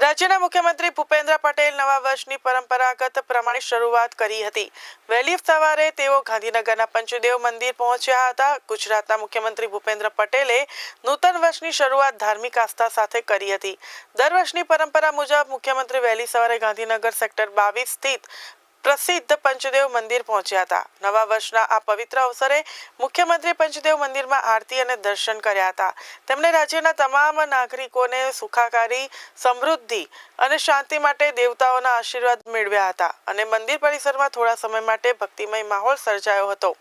રાજ્યના મુખ્યમંત્રી ભૂપેન્દ્ર પટેલ નવા વર્ષની પરંપરાગત પ્રમાણે શરૂઆત કરી હતી। વહેલી સવારે તેઓ ગાંધીનગરના પંચદેવ મંદિર પહોંચ્યા હતા। ગુજરાતના મુખ્યમંત્રી ભૂપેન્દ્ર પટેલે નૂતન વર્ષની શરૂઆત ધાર્મિક આસ્થા સાથે કરી હતી। દર વર્ષની પરંપરા મુજબ મુખ્યમંત્રી વહેલી સવારે ગાંધીનગર સેક્ટર 22 સ્થિત પ્રસિદ્ધ પંચદેવ મંદિર પહોંચ્યા હતા। નવા વર્ષના આ પવિત્ર અવસરે મુખ્યમંત્રી પંચદેવ મંદિરમાં આરતી અને દર્શન કર્યા હતા। તેમણે રાજ્યના તમામ નાગરિકોને સુખાકારી, સમૃદ્ધિ અને શાંતિ માટે દેવતાઓના આશીર્વાદ મેળવ્યા હતા અને મંદિર પરિસરમાં થોડા સમય માટે ભક્તિમય માહોલ સર્જાયો હતો।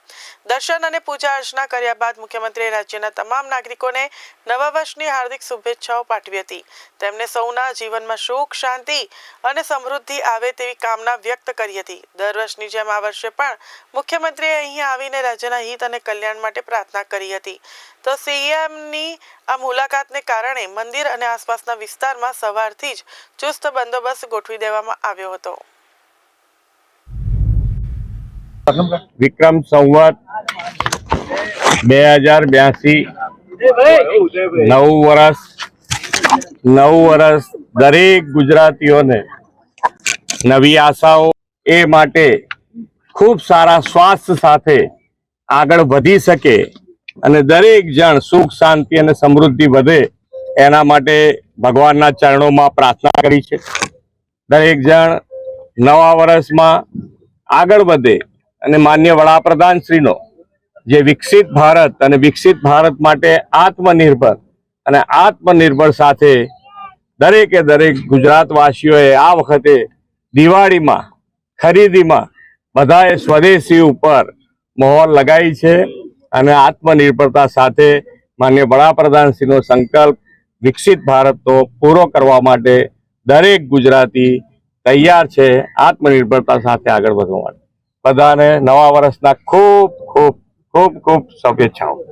દર્શન અને પૂજા અર્ચના કર્યા બાદ મુખ્યમંત્રીએ રાજ્યના તમામ નાગરિકોને નવા વર્ષની હાર્દિક શુભેચ્છાઓ પાઠવી હતી। તેમણે સૌના જીવનમાં સુખ, શાંતિ અને સમૃદ્ધિ આવે તેવી કામના વ્યક્ત કરી હતી। દર વર્ષની જેમ આ વર્ષે પણ મુખ્યમંત્રીએ અહીં આવીને રાજ્યના હિત અને કલ્યાણ માટે પ્રાર્થના કરી હતી। તો સીએમની આ મુલાકાતને કારણે મંદિર અને આસપાસના વિસ્તારમાં સવારથી જ ચુસ્ત બંદોબસ્ત ગોઠવી દેવામાં આવ્યો હતો। વિક્રમ સંવત 2082 નવું વર્ષ દરેક ગુજરાતીઓને નવી આશાઓ એ માટે ખૂબ સારા સ્વાસ્થ્ય સાથે આગળ વધી શકે અને દરેક જણ સુખ, શાંતિ અને સમૃદ્ધિ વધે એના માટે ભગવાનના ચરણોમાં પ્રાર્થના કરી છે। દરેક જણ નવા વર્ષમાં આગળ વધે અને માનનીય વડાપ્રધાનશ્રીનો જે વિકસિત ભારત અને વિકસિત ભારત માટે આત્મનિર્ભર સાથે દરેકે દરેક ગુજરાતવાસીઓએ આ વખતે દિવાળીમાં ખરીદીમાં બધાએ સ્વદેશી ઉપર મહોર લગાવી છે અને આત્મનિર્ભરતા સાથે માનનીય વડાપ્રધાનશ્રીનો સંકલ્પ વિકસિત ભારતનો પૂરો કરવા માટે દરેક ગુજરાતી તૈયાર છે આત્મનિર્ભરતા સાથે આગળ વધવા માટે। બધાને નવા વર્ષના ખૂબ ખૂબ ખૂબ ખૂબ શુભેચ્છાઓ।